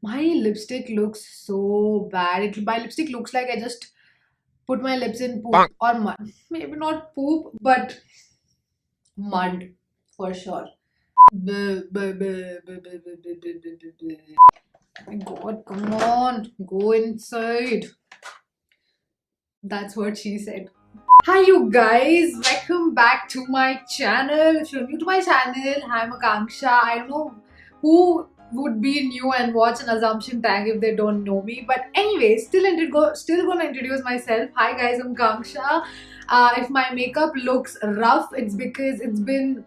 My lipstick looks so bad. My lipstick looks like I just put my lips in poop or mud. Maybe not poop, but mud for sure. Buh, buh, buh, buh, buh, buh, buh, buh, buh, buh, buh. My God, come on, go inside. That's what she said. Hi, you guys, welcome back to my channel. If you're new to my channel, I'm Akanksha. I don't know who would be new and watch an assumption tag if they don't know me, but anyway, still gonna introduce myself. Hi guys, I'm Akanksha. If my makeup looks rough, it's because it's been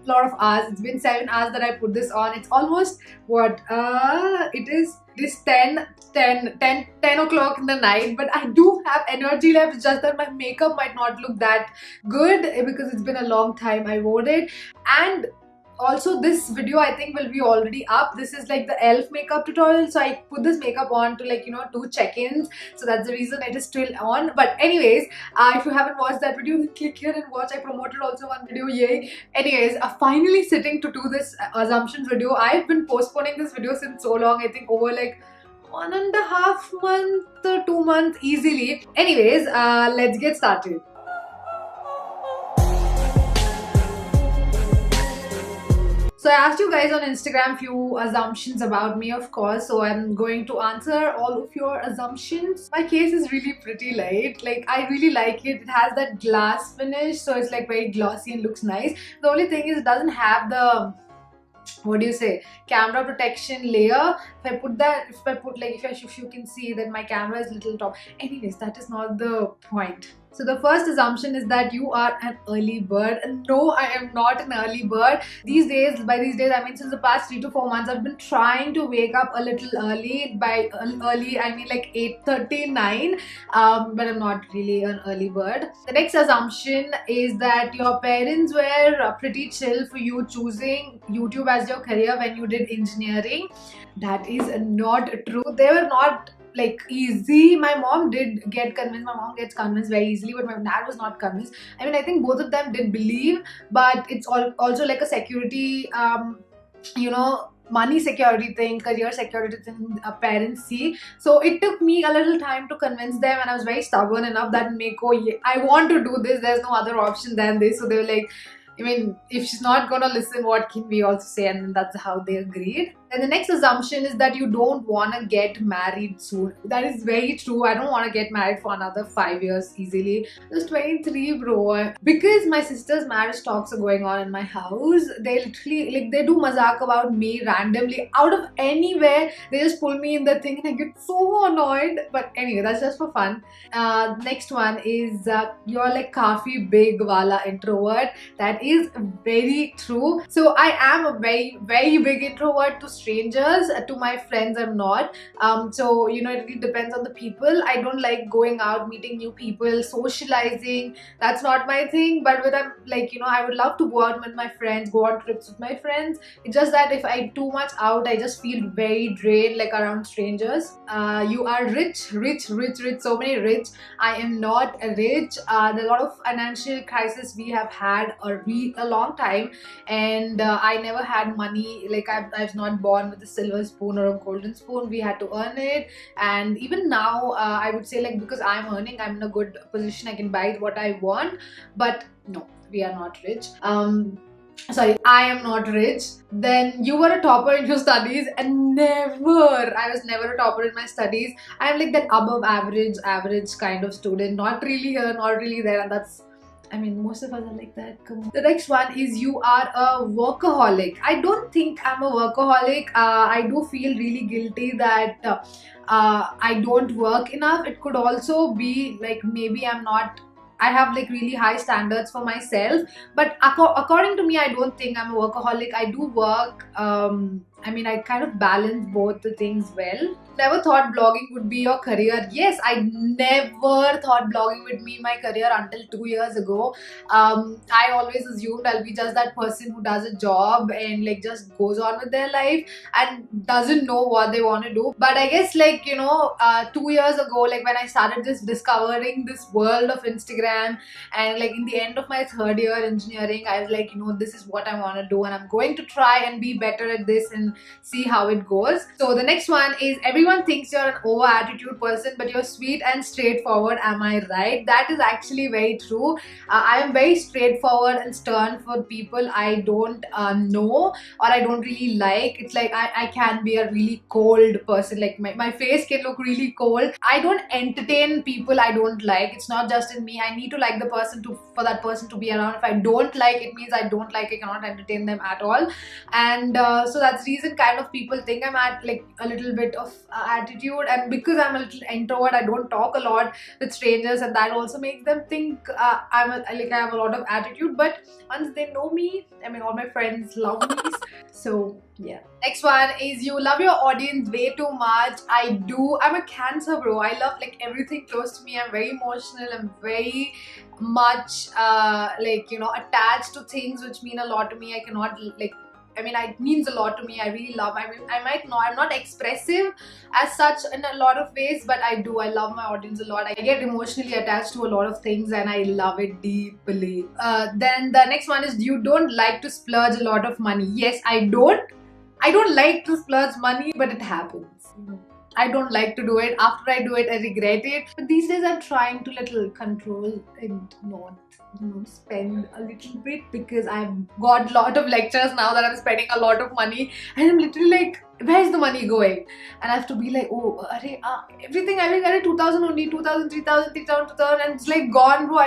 lot of hours. It's been 7 hours that I put this on. It's almost what it is 10 o'clock in the night, but I do have energy left. It's just that my makeup might not look that good because it's been a long time I wore it. And also this video I think will be already up. This is like the elf makeup tutorial, so I put this makeup on to do check-ins, so that's the reason it is still on. But anyways, if you haven't watched that video, then click here and watch. I promoted also one video, yay. Anyways, finally sitting to do this assumptions video. I've been postponing this video since so long. I think over like 1.5 months or 2 months easily. Anyways, let's get started. So I asked you guys on Instagram few assumptions about me, of course, so I'm going to answer all of your assumptions. My case is really pretty light. Like, I really like it. It has that glass finish, so it's like very glossy and looks nice. The only thing is it doesn't have the, what do you say, camera protection layer. If you can see that my camera is little top. Anyways, that is not the point. So the first assumption is that you are an early bird. And no, I am not an early bird. These days, by these days I mean since the past 3 to 4 months, I've been trying to wake up a little early. By early I mean like 8:39, but I'm not really an early bird. The next assumption is that your parents were pretty chill for you choosing YouTube as your career when you did engineering. That is not true. They were not like easy. My mom did get convinced. My mom gets convinced very easily, but my dad was not convinced. I mean, I think both of them did believe, but it's also like a security, money security thing, career security thing parents see. So it took me a little time to convince them, and I was very stubborn enough that I want to do this. There's no other option than this. So they were like, I mean, if she's not gonna listen, what can we also say? And that's how they agreed. And the next assumption is that you don't want to get married soon. That is very true. I don't want to get married for another 5 years easily. I was 23, bro. Because my sister's marriage talks are going on in my house, they literally, like, they do mazak about me randomly. Out of anywhere, they just pull me in the thing and I get so annoyed. But anyway, that's just for fun. Next one is you're like kafi big wala introvert. That is very true. So I am a very, very big introvert to strangers. To my friends, I'm not. So it really depends on the people. I don't like going out, meeting new people, socializing. That's not my thing. But when I'm I would love to go out with my friends, go on trips with my friends. It's just that if I'm too much out, I just feel very drained, like around strangers. You are rich, rich, rich, rich. So many rich. I am not rich. There's a lot of financial crisis we have had a long time, and I never had money. Like I was not born with a silver spoon or a golden spoon. We had to earn it, and even now I would say, like, because I'm earning, I'm in a good position. I can buy what I want, but no, we are not rich. Sorry, I am not rich. Then you were a topper in your studies, and I was never a topper in my studies. I'm like that above average kind of student, not really here, not really there, and that's, I mean, most of us are like that. Come on. The next one is you are a workaholic. I don't think I'm a workaholic. I do feel really guilty that I don't work enough. It could also be like maybe I have like really high standards for myself, but according to me, I don't think I'm a workaholic. I do work. I mean, I kind of balance both the things well. Never thought blogging would be your career. Yes, I never thought blogging would be my career until 2 years ago. I always assumed I'll be just that person who does a job and like just goes on with their life and doesn't know what they want to do. But I guess 2 years ago, like when I started discovering this world of Instagram, and like in the end of my third year engineering, I was like, this is what I want to do, and I'm going to try and be better at this. And then see how it goes. So the next one is everyone thinks you're an over attitude person, but you're sweet and straightforward. Am I right? That is actually very true. I am very straightforward and stern for people I don't know or I don't really like. It's like I can be a really cold person. Like my face can look really cold. I don't entertain people I don't like. It's not just in me. I need to like the person for that person to be around. If I don't like, it means I don't like. I cannot entertain them at all. And so that's the reason kind of people think I'm at like a little bit of attitude, and because I'm a little introvert, I don't talk a lot with strangers, and that also makes them think I have a lot of attitude. But once they know me, I mean, all my friends love me. So yeah. Next one is you love your audience way too much. I do. I'm a Cancer, bro. I love like everything close to me. I'm very emotional. I'm very much attached to things which mean a lot to me. I cannot it means a lot to me. I really love. I'm not expressive as such in a lot of ways, but I do. I love my audience a lot. I get emotionally attached to a lot of things, and I love it deeply. Then the next one is you don't like to splurge a lot of money. Yes, I don't. I don't like to splurge money, but it happens. I don't like to do it. After I do it, I regret it. But these days I'm trying to little control and not, spend a little bit, because I've got a lot of lectures now that I'm spending a lot of money, and I'm literally like, where's the money going? And I have to be like, oh, everything I will get 2000 only, 2000, 3000, 3000, 2000, and it's like gone, bro.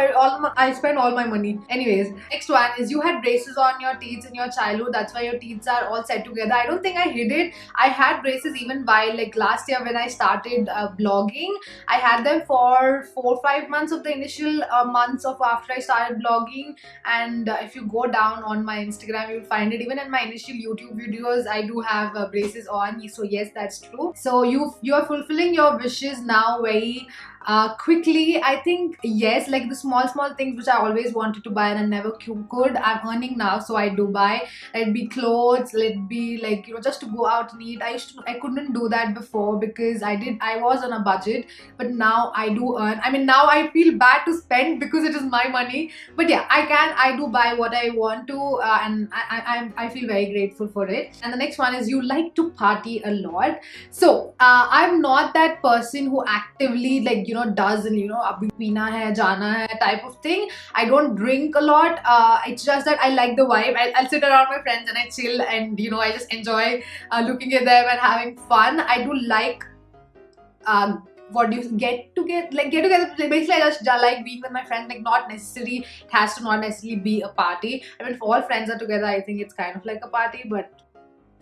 I spend all my money. Anyways, next one is you had braces on your teeth in your childhood. That's why your teeth are all set together. I don't think I hid it. I had braces even while like last year when I started blogging. I had them for 4-5 months of the initial months of after I started blogging. And if you go down on my Instagram, you'll find it. Even in my initial YouTube videos, I do have braces on. So yes, that's true. So you are fulfilling your wishes now very quickly. I think yes, like the small things which I always wanted to buy and I never could, I'm earning now, so I do buy. Let it be clothes, let it be like just to go out and eat. I couldn't do that before because I was on a budget, but now I do earn. I mean, now I feel bad to spend because it is my money, but yeah, I do buy what I want to, and I feel very grateful for it. And the next one is you like to party a lot. So I'm not that person who actively does and abhi peena hai, jana hai type of thing. I don't drink a lot. It's just that I like the vibe. I'll sit around my friends and I chill, and I just enjoy looking at them and having fun. I do like get together. Basically, I just like being with my friends. Like, not necessarily, it has to not necessarily be a party. I mean, if all friends are together, I think it's kind of like a party, but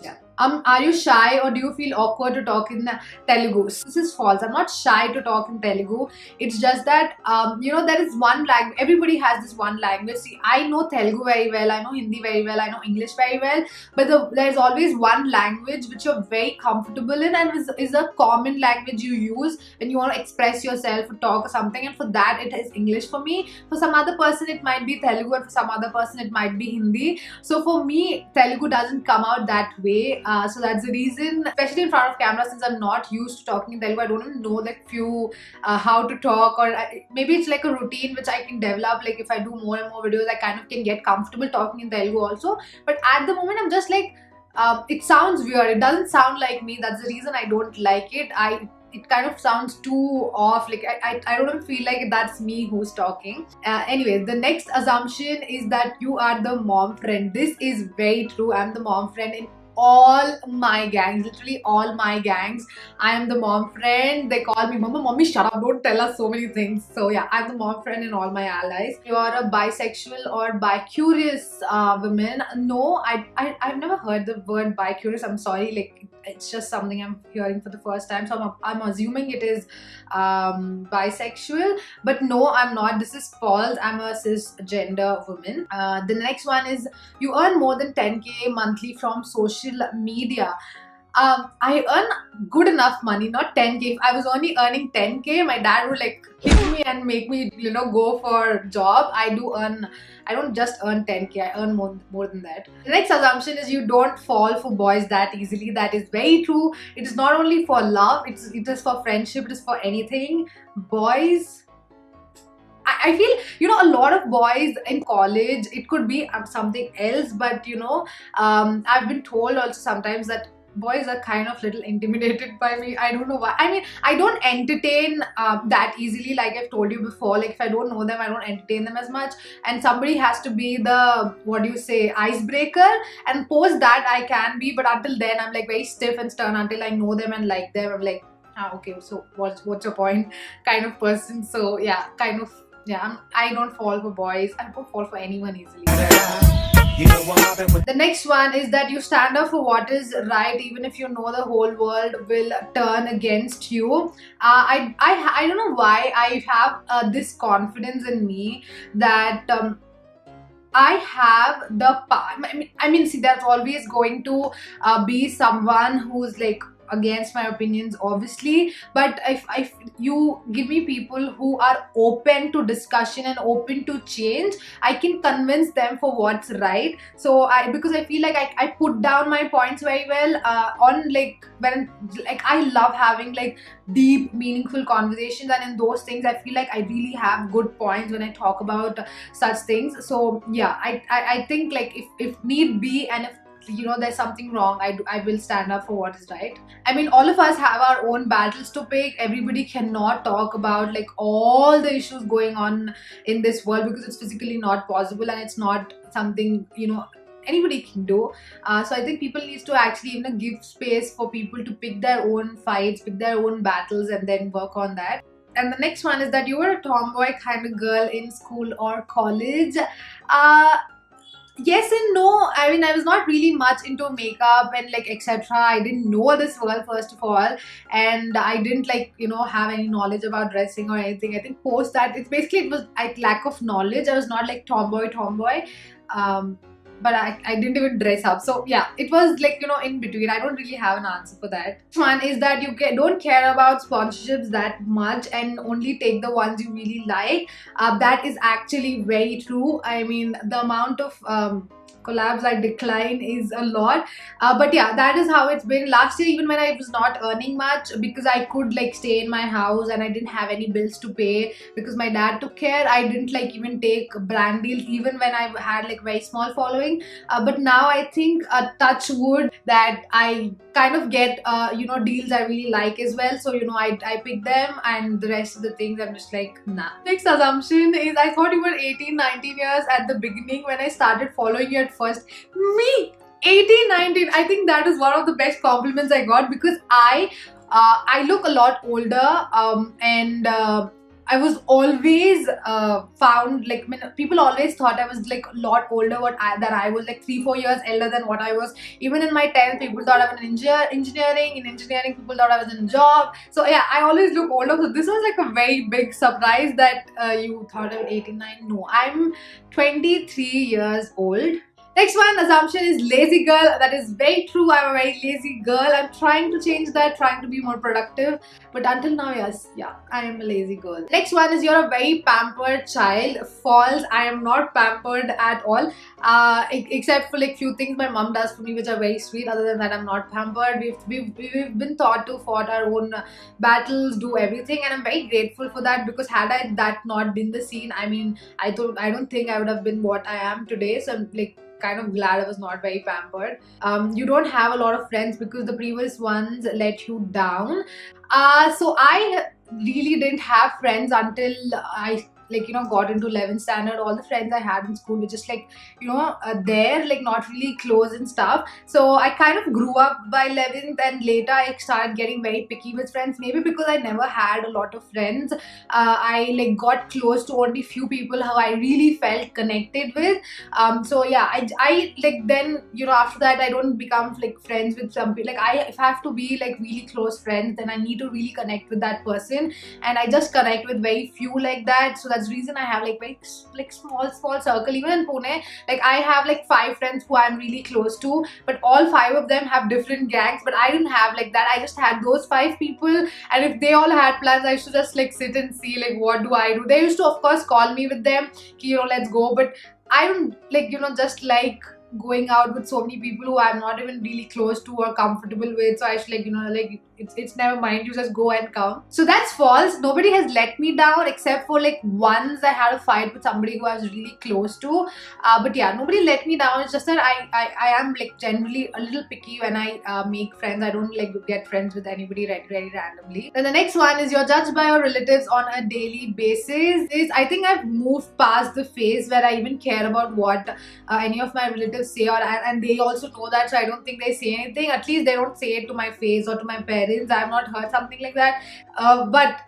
yeah. Are you shy or do you feel awkward to talk in Telugu? This is false. I'm not shy to talk in Telugu. It's just that, there is one language. Everybody has this one language. See, I know Telugu very well. I know Hindi very well. I know English very well. But there's always one language which you're very comfortable in and is a common language you use when you want to express yourself or talk or something. And for that, it is English for me. For some other person, it might be Telugu, and for some other person, it might be Hindi. So for me, Telugu doesn't come out that way. So that's the reason, especially in front of camera, since I'm not used to talking in Telugu, I don't even know like how to talk, or maybe it's like a routine which I can develop. Like if I do more and more videos, I kind of can get comfortable talking in Telugu also. But at the moment, I'm just like, it sounds weird. It doesn't sound like me. That's the reason I don't like it. It kind of sounds too off. Like I don't even feel like that's me who's talking. Anyway, the next assumption is that you are the mom friend. This is very true. I'm the mom friend in all my gangs, literally all my gangs. I am the mom friend. They call me Mama, Mommy, shut up, don't tell us so many things. So yeah, I'm the mom friend in all my allies. You are a bisexual or bi-curious woman. No, I've never heard the word bi-curious. I'm sorry, like it's just something I'm hearing for the first time. So I'm assuming it is bisexual, but no, I'm not. This is false. I'm a cisgender woman. The next one is you earn more than 10k monthly from social media. I earn good enough money, not 10k. If I was only earning 10k, my dad would like hit me and make me, go for a job. I don't just earn 10k, I earn more than that. The next assumption is you don't fall for boys that easily. That is very true. It is not only for love, it is for friendship, it is for anything. Boys, I feel, you know, a lot of boys in college, it could be something else, but you know, I've been told also sometimes that boys are kind of little intimidated by me. I don't know why. I mean, I don't entertain that easily, like I've told you before. Like if I don't know them, I don't entertain them as much, and somebody has to be the, what do you say, icebreaker, and post that I can be, but until then I'm like very stiff and stern until I know them and like them. I'm like, ah, okay, so what's your point kind of person. So yeah, kind of, yeah, I don't fall for boys. I don't fall for anyone easily. The next one is that you stand up for what is right, even if you know the whole world will turn against you. I don't know why I have this confidence in me that I have the power. I mean, see, there's always going to be someone who's like against my opinions, obviously, but if you give me people who are open to discussion and open to change, I can convince them for what's right. So because I feel like I put down my points very well on like when, like, I love having like deep meaningful conversations, and in those things I feel like I really have good points when I talk about such things. So yeah, I think like if need be, and if you know there's something wrong, I will stand up for what is right. I mean, all of us have our own battles to pick. Everybody cannot talk about like all the issues going on in this world because it's physically not possible, and it's not something, you know, anybody can do. So I think people need to actually, you know, give space for people to pick their own fights, pick their own battles, and then work on that. And the next one is that you were a tomboy kind of girl in school or college. Yes and no. I mean, I was not really much into makeup and like etc. I didn't know this world first of all, and I didn't like, you know, have any knowledge about dressing or anything. I think post that, it's basically, it was like lack of knowledge. I was not like tomboy. But I didn't even dress up. So yeah, it was like, you know, in between. I don't really have an answer for that. One is that you don't care about sponsorships that much and only take the ones you really like. That is actually very true. I mean, the amount of collabs I decline is a lot, but yeah, that is how it's been. Last year, even when I was not earning much, because I could like stay in my house and I didn't have any bills to pay because my dad took care, I didn't like even take brand deals even when I had like very small following. But now I think, touch wood, that I kind of get you know, deals I really like as well. So you know, I pick them, and the rest of the things I'm just like, nah. Next assumption is, I thought you were 18-19 years at the beginning when I started following you at first. Me, 18-19, I think that is one of the best compliments I got, because I look a lot older, and I was always found like, people always thought I was like a lot older, that I was like 3-4 years elder than what I was. Even in my 10th, people thought I was in engineering. In engineering, people thought I was in a job. So yeah, I always look older. So this was like a very big surprise that you thought I was 18-19. No, I'm 23 years old. Next one assumption is lazy girl. That is very true. I'm a very lazy girl. I'm trying to change that, trying to be more productive. But until now, yes, yeah, I am a lazy girl. Next one is, you're a very pampered child. False. I am not pampered at all. Except for like few things my mom does for me, which are very sweet. Other than that, I'm not pampered. We've been taught to fight our own battles, do everything, and I'm very grateful for that, because had that not been the scene, I mean, I don't think I would have been what I am today. So I'm like kind of glad I was not very pampered. You don't have a lot of friends because the previous ones let you down. So I really didn't have friends until I like, you know, got into 11th standard. All the friends I had in school were just like, you know, there, like not really close and stuff. So I kind of grew up by 11th, and later I started getting very picky with friends. Maybe because I never had a lot of friends, I like got close to only few people who I really felt connected with. So yeah, I like, then, you know, after that I don't become like friends with some people. Like if I have to be like really close friends, then I need to really connect with that person, and I just connect with very few like that. So that's the reason I have like very like small circle. Even in Pune, like I have like 5 friends who I'm really close to, but all 5 of them have different gangs. But I didn't have like that. I just had those 5 people, and if they all had plans, I used to just like sit and see like what do I do. They used to of course call me with them, you know, let's go. But I don't like, you know, just like going out with so many people who I'm not even really close to or comfortable with. So I should, like, like, it's never mind, you just go and come. So that's false. Nobody has let me down except for like once I had a fight with somebody who I was really close to. But yeah, nobody let me down. It's just that I am like generally a little picky when I make friends. I don't like to get friends with anybody very randomly. Then the next one is, you're judged by your relatives on a daily basis. I think I've moved past the phase where I even care about what any of my relatives say, and they also know that, so I don't think they say anything. At least they don't say it to my face or to my parents. I've not heard something like that. But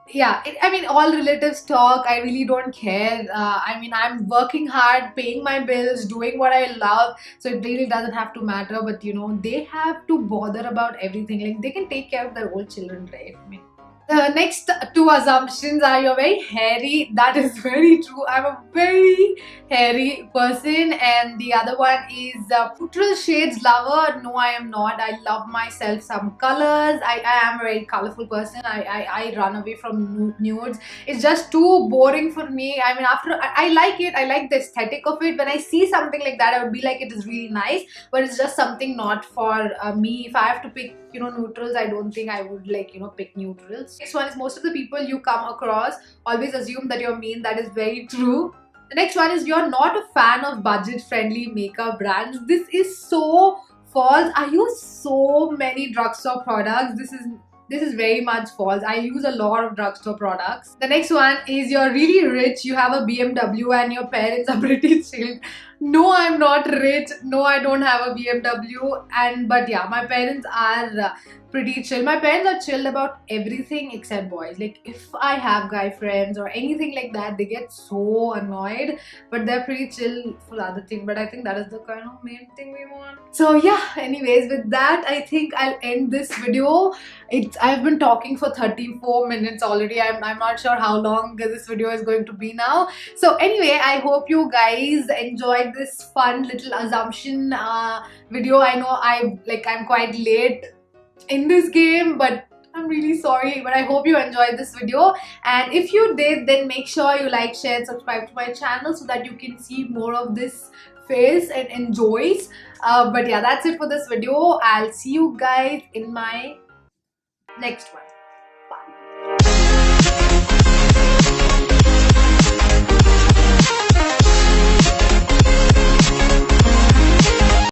yeah, I mean, all relatives talk. I really don't care. I mean, I'm working hard, paying my bills, doing what I love, so it really doesn't have to matter. But they have to bother about everything. Like, they can take care of their own children, right? I mean, the next two assumptions are, you're very hairy. That is very true. I'm a very hairy person. And the other one is neutral shades lover. No, I am not. I love myself some colors. I am a very colorful person. I run away from nudes. It's just too boring for me. I mean, I like it. I like the aesthetic of it. When I see something like that, I would be like, it is really nice. But it's just something not for me. If I have to pick neutrals, I don't think I would like pick neutrals. Next one is, most of the people you come across always assume that you're mean. That is very true. The next one is, you're not a fan of budget friendly makeup brands. This is so false. I use so many drugstore products. This is very much false. I use a lot of drugstore products. The next one is, you're really rich, you have a BMW and your parents are pretty chill. No, I'm not rich. No, I don't have a BMW. But yeah, my parents are pretty chill. My parents are chill about everything except boys. Like, if I have guy friends or anything like that, they get so annoyed. But they're pretty chill for the other thing. But I think that is the kind of main thing we want. So yeah, anyways, with that, I think I'll end this video. I've been talking for 34 minutes already. I'm not sure how long this video is going to be now. So anyway, I hope you guys enjoyed this fun little assumption video. I know I'm quite late in this game, but I'm really sorry. But I hope you enjoyed this video, and if you did, then make sure you like, share and subscribe to my channel so that you can see more of this face and enjoys. But yeah, that's it for this video. I'll see you guys in my next one.